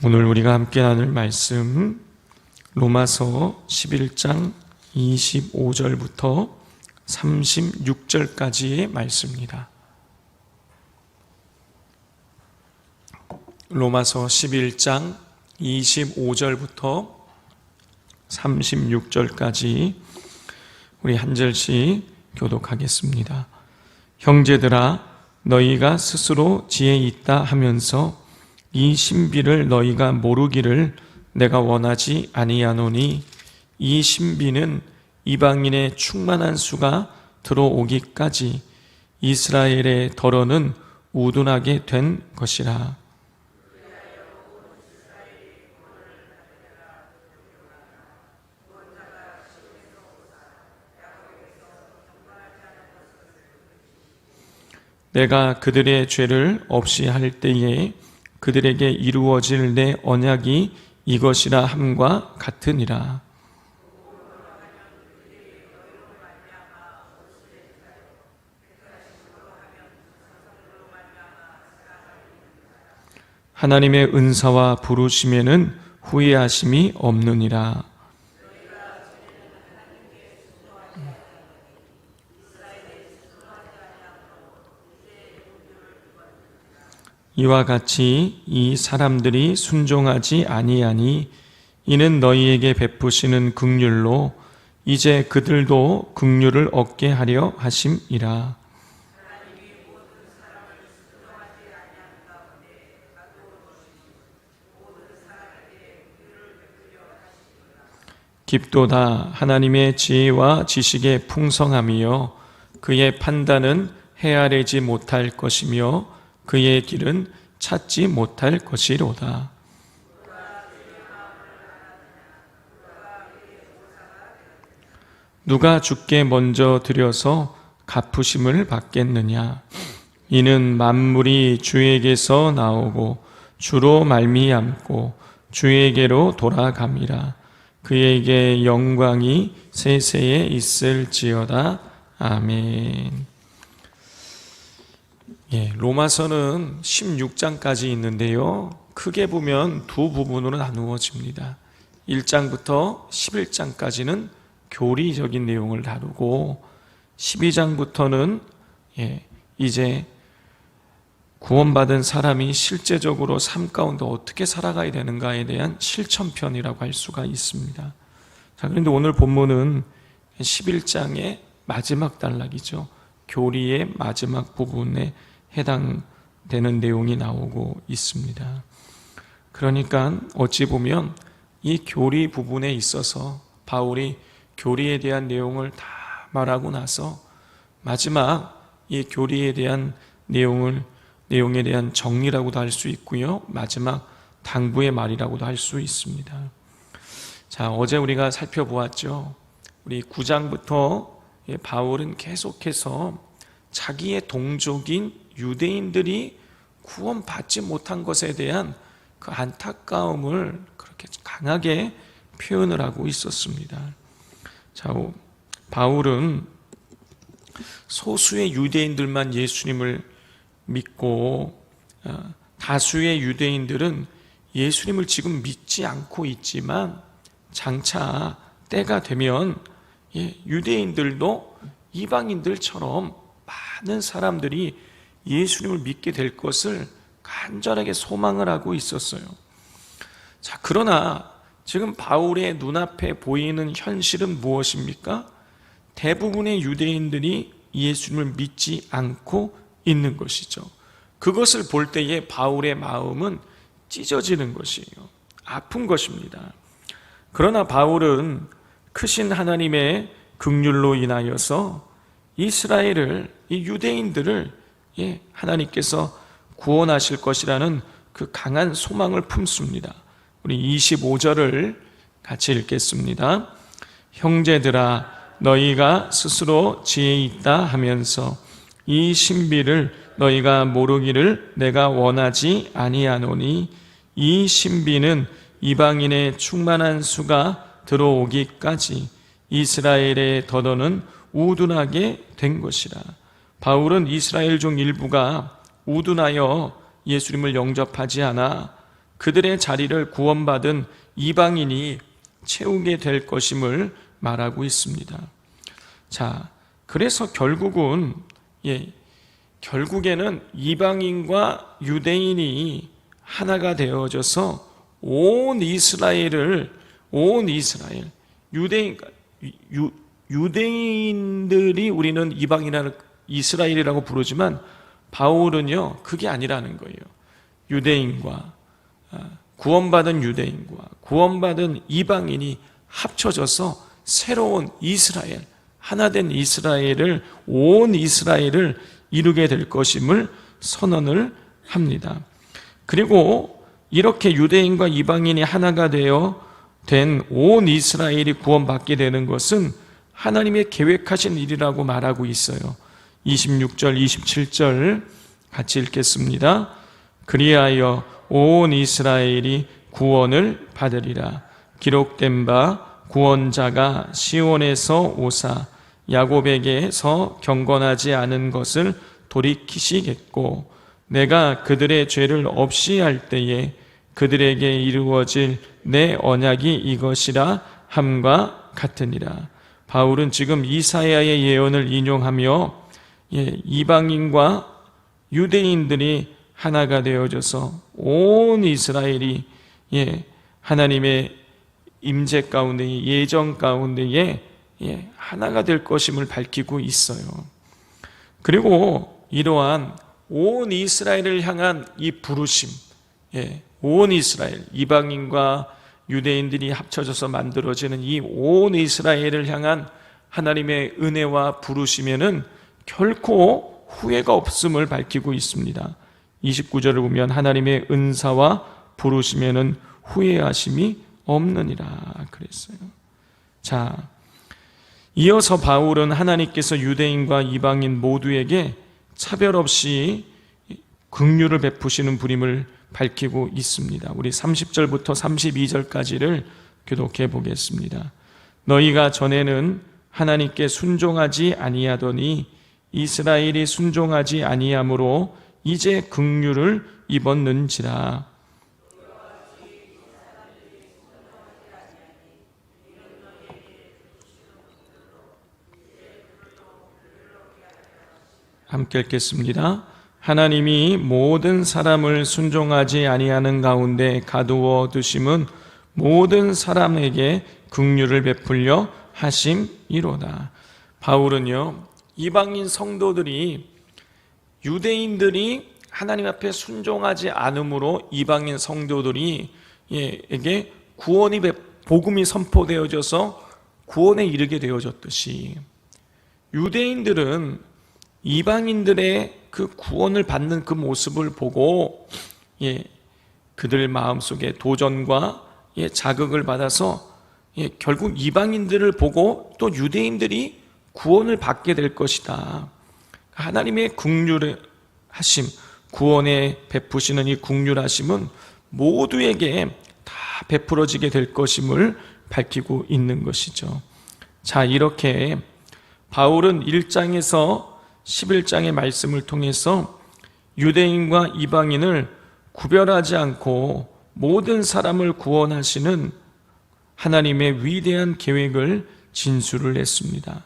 오늘 우리가 함께 나눌 말씀 로마서 11장 25절부터 36절까지의 말씀입니다. 로마서 11장 25절부터 36절까지 우리 한 절씩 교독하겠습니다. 형제들아, 너희가 스스로 지혜 있다 하면서 이 신비를 너희가 모르기를 내가 원하지 아니하노니, 이 신비는 이방인의 충만한 수가 들어오기까지 이스라엘의 덜어는 우둔하게 된 것이라. 내가 그들의 죄를 없이 할 때에 그들에게 이루어질 내 언약이 이것이라 함과 같으니라. 하나님의 은사와 부르심에는 후회하심이 없느니라. 이와 같이 이 사람들이 순종하지 아니하니 이는 너희에게 베푸시는 긍휼로 이제 그들도 긍휼을 얻게 하려 하심이라. 깊도다 하나님의 지혜와 지식의 풍성함이요 그의 판단은 헤아리지 못할 것이며 그의 길은 찾지 못할 것이로다. 누가 주께 먼저 드려서 갚으심을 받겠느냐? 이는 만물이 주에게서 나오고 주로 말미암고 주에게로 돌아감이라. 그에게 영광이 세세에 있을지어다. 아멘. 로마서는 16장까지 있는데요, 크게 보면 두 부분으로 나누어집니다. 1장부터 11장까지는 교리적인 내용을 다루고 12장부터는 이제 구원받은 사람이 실제적으로 삶 가운데 어떻게 살아가야 되는가에 대한 실천편이라고 할 수가 있습니다. 자, 그런데 오늘 본문은 11장의 마지막 단락이죠. 교리의 마지막 부분에 해당되는 내용이 나오고 있습니다. 그러니까 어찌 보면 이 교리 부분에 있어서 바울이 교리에 대한 내용을 다 말하고 나서 마지막 이 교리에 대한 내용에 대한 정리라고도 할 수 있고요, 마지막 당부의 말이라고도 할 수 있습니다. 자, 어제 우리가 살펴보았죠. 우리 9장부터 바울은 계속해서 자기의 동족인 유대인들이 구원받지 못한 것에 대한 그 안타까움을 그렇게 강하게 표현을 하고 있었습니다. 자, 바울은 소수의 유대인들만 예수님을 믿고 다수의 유대인들은 예수님을 지금 믿지 않고 있지만 장차 때가 되면 유대인들도 이방인들처럼 많은 사람들이 예수님을 믿게 될 것을 간절하게 소망을 하고 있었어요. 자, 그러나 지금 바울의 눈앞에 보이는 현실은 무엇입니까? 대부분의 유대인들이 예수님을 믿지 않고 있는 것이죠. 그것을 볼 때에 바울의 마음은 찢어지는 것이에요. 아픈 것입니다. 그러나 바울은 크신 하나님의 긍휼로 인하여서 이스라엘을, 이 유대인들을 하나님께서 구원하실 것이라는 그 강한 소망을 품습니다. 우리 25절을 같이 읽겠습니다. 형제들아, 너희가 스스로 지혜 있다 하면서 이 신비를 너희가 모르기를 내가 원하지 아니하노니, 이 신비는 이방인의 충만한 수가 들어오기까지 이스라엘의 더러는 우둔하게 된 것이라. 바울은 이스라엘 중 일부가 우둔하여 예수님을 영접하지 않아 그들의 자리를 구원받은 이방인이 채우게 될 것임을 말하고 있습니다. 자, 그래서 결국에는 이방인과 유대인이 하나가 되어져서 온 유대인들이 우리는 이방인이라는 이스라엘이라고 부르지만 바울은요 그게 아니라는 거예요. 구원받은 유대인과 구원받은 이방인이 합쳐져서 새로운 이스라엘, 하나된 이스라엘을, 온 이스라엘을 이루게 될 것임을 선언을 합니다. 그리고 이렇게 유대인과 이방인이 하나가 되어 된 온 이스라엘이 구원받게 되는 것은 하나님의 계획하신 일이라고 말하고 있어요. 26절, 27절 같이 읽겠습니다. 그리하여 온 이스라엘이 구원을 받으리라. 기록된 바 구원자가 시온에서 오사 야곱에게서 경건하지 않은 것을 돌이키시겠고 내가 그들의 죄를 없이 할 때에 그들에게 이루어질 내 언약이 이것이라 함과 같으니라. 바울은 지금 이사야의 예언을 인용하며 이방인과 유대인들이 하나가 되어져서 온 이스라엘이 하나님의 임재 가운데, 예정 가운데에 하나가 될 것임을 밝히고 있어요. 그리고 이러한 온 이스라엘을 향한 이 부르심, 온 이스라엘, 이방인과 유대인들이 합쳐져서 만들어지는 이 온 이스라엘을 향한 하나님의 은혜와 부르심에는 결코 후회가 없음을 밝히고 있습니다. 29절을 보면 하나님의 은사와 부르심에는 후회하심이 없느니라 그랬어요. 자, 이어서 바울은 하나님께서 유대인과 이방인 모두에게 차별 없이 긍휼을 베푸시는 분임을 밝히고 있습니다. 우리 30절부터 32절까지를 교독해 보겠습니다. 너희가 전에는 하나님께 순종하지 아니하더니 이스라엘이 순종하지 아니하므로 이제 긍휼을 입었는지라. 함께 읽겠습니다. 하나님이 모든 사람을 순종하지 아니하는 가운데 가두어 두심은 모든 사람에게 긍휼을 베풀려 하심이로다. 바울은요, 이방인 성도들이, 유대인들이 하나님 앞에 순종하지 않으므로 이방인 성도들이 에게 복음이 선포되어져서 구원에 이르게 되어졌듯이 유대인들은 이방인들의 그 구원을 받는 그 모습을 보고 그들 마음속에 도전과 자극을 받아서 결국 이방인들을 보고 또 유대인들이 구원을 받게 될 것이다. 하나님의 긍휼하심, 구원에 베푸시는 이 긍휼하심은 모두에게 다 베풀어지게 될 것임을 밝히고 있는 것이죠. 자, 이렇게 바울은 1장에서 11장의 말씀을 통해서 유대인과 이방인을 구별하지 않고 모든 사람을 구원하시는 하나님의 위대한 계획을 진술을 했습니다.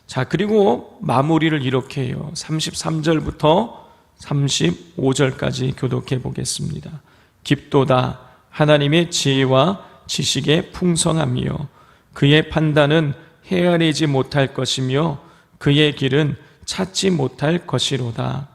자, 그리고 마무리를 이렇게 해요. 33절부터 35절까지 교독해 보겠습니다. 깊도다 하나님의 지혜와 지식의 풍성함이요 그의 판단은 헤아리지 못할 것이며 그의 길은 찾지 못할 것이로다.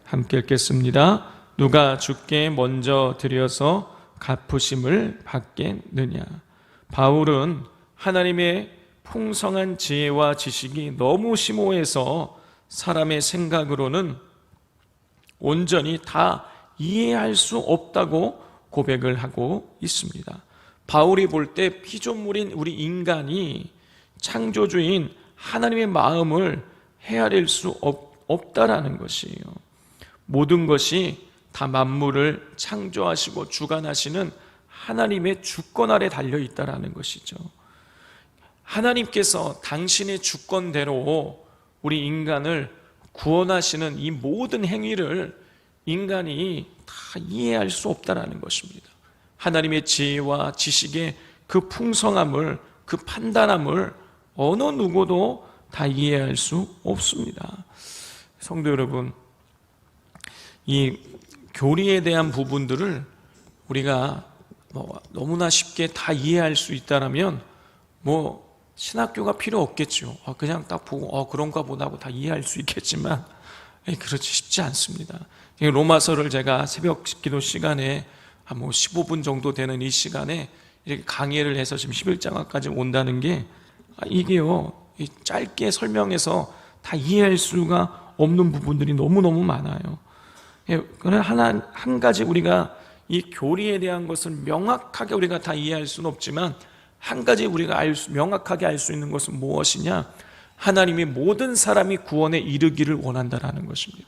함께 읽겠습니다. 누가 주께 먼저 드려서 갚으심을 받겠느냐. 바울은 하나님의 풍성한 지혜와 지식이 너무 심오해서 사람의 생각으로는 온전히 다 이해할 수 없다고 고백을 하고 있습니다. 바울이 볼 때 피조물인 우리 인간이 창조주인 하나님의 마음을 헤아릴 수 없다라는 것이에요. 모든 것이 다 만물을 창조하시고 주관하시는 하나님의 주권 아래 달려 있다라는 것이죠. 하나님께서 당신의 주권대로 우리 인간을 구원하시는 이 모든 행위를 인간이 다 이해할 수 없다라는 것입니다. 하나님의 지혜와 지식의 그 풍성함을, 그 판단함을 어느 누구도 다 이해할 수 없습니다. 성도 여러분, 이 교리에 대한 부분들을 우리가 너무나 쉽게 다 이해할 수 있다면 신학교가 필요 없겠죠. 그냥 딱 보고 그런가 보다 하고 다 이해할 수 있겠지만 그렇지 쉽지 않습니다. 로마서를 제가 새벽 기도 시간에 한 15분 정도 되는 이 시간에 이렇게 강의를 해서 지금 11장까지 온다는 게 이게요, 짧게 설명해서 다 이해할 수가 없는 부분들이 너무너무 많아요. 그러나 한 가지 우리가 이 교리에 대한 것을 명확하게 우리가 다 이해할 수는 없지만 한 가지 우리가 명확하게 알 수 있는 것은 무엇이냐? 하나님이 모든 사람이 구원에 이르기를 원한다라는 것입니다.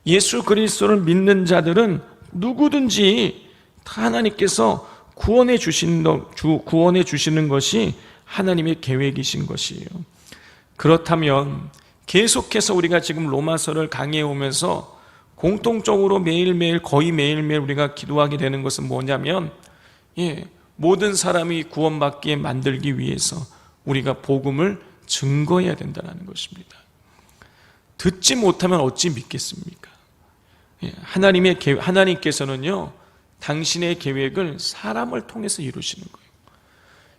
예수 그리스도를 믿는 자들은 누구든지 다 하나님께서 구원해 주시는 것이 하나님의 계획이신 것이에요. 그렇다면 계속해서 우리가 지금 로마서를 강의해 오면서 공통적으로 매일매일 거의 매일매일 우리가 기도하게 되는 것은 뭐냐면 모든 사람이 구원받게 만들기 위해서 우리가 복음을 증거해야 된다는 것입니다. 듣지 못하면 어찌 믿겠습니까? 하나님께서는요, 당신의 계획을 사람을 통해서 이루시는 거예요.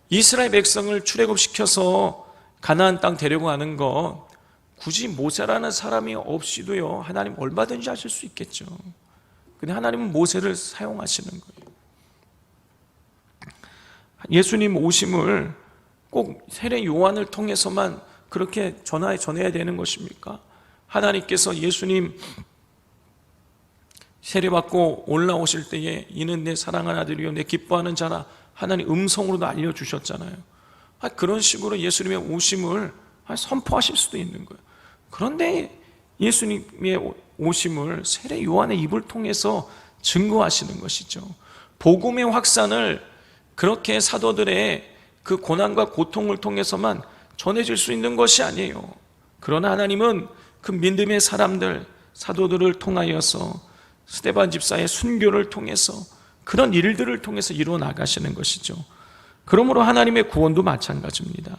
이스라엘 백성을 출애굽시켜서 가나안 땅 데려고 가는 것 굳이 모세라는 사람이 없이도요, 하나님 얼마든지 하실 수 있겠죠. 근데 하나님은 모세를 사용하시는 거예요. 예수님 오심을 꼭 세례 요한을 통해서만 그렇게 전해야 되는 것입니까? 하나님께서 예수님 세례받고 올라오실 때에 이는 내 사랑하는 아들이요 내 기뻐하는 자라 하나님 음성으로도 알려주셨잖아요. 그런 식으로 예수님의 오심을 선포하실 수도 있는 거예요. 그런데 예수님의 오심을 세례 요한의 입을 통해서 증거하시는 것이죠. 복음의 확산을 그렇게 사도들의 그 고난과 고통을 통해서만 전해질 수 있는 것이 아니에요. 그러나 하나님은 그 믿음의 사람들, 사도들을 통하여서 스데반 집사의 순교를 통해서 그런 일들을 통해서 이루어 나가시는 것이죠. 그러므로 하나님의 구원도 마찬가지입니다.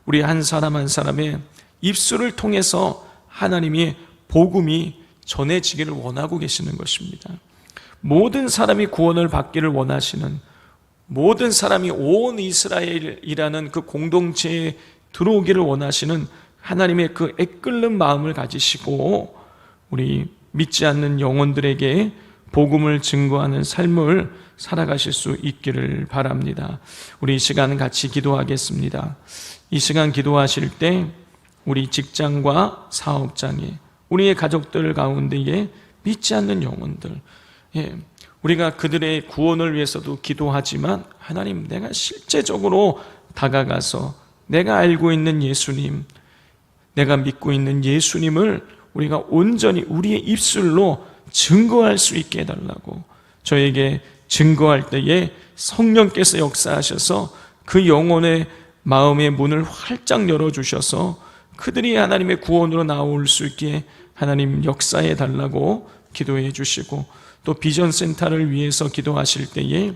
우리 한 사람 한 사람의 입술을 통해서 하나님의 복음이 전해지기를 원하고 계시는 것입니다. 모든 사람이 구원을 받기를 원하시는, 모든 사람이 온 이스라엘이라는 그 공동체에 들어오기를 원하시는 하나님의 그 애끓는 마음을 가지시고 우리 믿지 않는 영혼들에게 복음을 증거하는 삶을 살아가실 수 있기를 바랍니다. 우리 이 시간 같이 기도하겠습니다. 이 시간 기도하실 때 우리 직장과 사업장에, 우리의 가족들 가운데에 믿지 않는 영혼들, 우리가 그들의 구원을 위해서도 기도하지만 하나님, 내가 실제적으로 다가가서 내가 알고 있는 예수님, 내가 믿고 있는 예수님을 우리가 온전히 우리의 입술로 증거할 수 있게 해달라고, 저에게 증거할 때에 성령께서 역사하셔서 그 영혼의 마음의 문을 활짝 열어주셔서 그들이 하나님의 구원으로 나올 수 있게 하나님 역사해 달라고 기도해 주시고, 또 비전센터를 위해서 기도하실 때에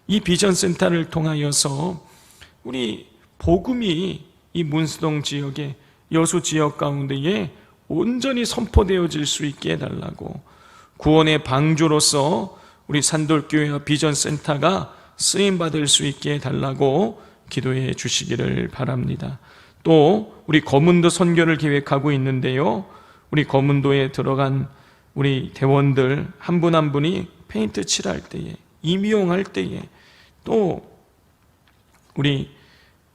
이 비전센터를 통하여서 우리 복음이 이 문수동 지역의 여수 지역 가운데에 온전히 선포되어질 수 있게 해달라고, 구원의 방주로서 우리 산돌교회와 비전센터가 쓰임받을 수 있게 해달라고 기도해 주시기를 바랍니다. 또 우리 거문도 선교를 계획하고 있는데요, 우리 거문도에 들어간 우리 대원들 한 분 한 분이 페인트 칠할 때에, 임용할 때에, 또 우리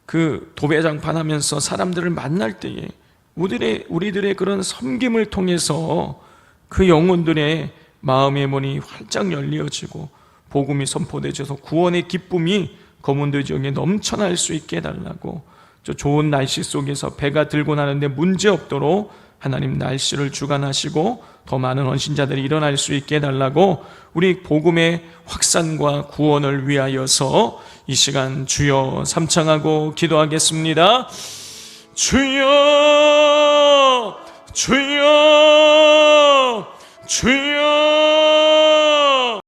그 도배장판 하면서 사람들을 만날 때에 우리들의 그런 섬김을 통해서 그 영혼들의 마음의 문이 활짝 열려지고 복음이 선포되어서 구원의 기쁨이 거문도 지역에 넘쳐날 수 있게 해달라고, 저 좋은 날씨 속에서 배가 들고 나는데 문제 없도록 하나님 날씨를 주관하시고 더 많은 헌신자들이 일어날 수 있게 해달라고, 우리 복음의 확산과 구원을 위하여서 이 시간 주여 삼창하고 기도하겠습니다. 주여, 주여 주여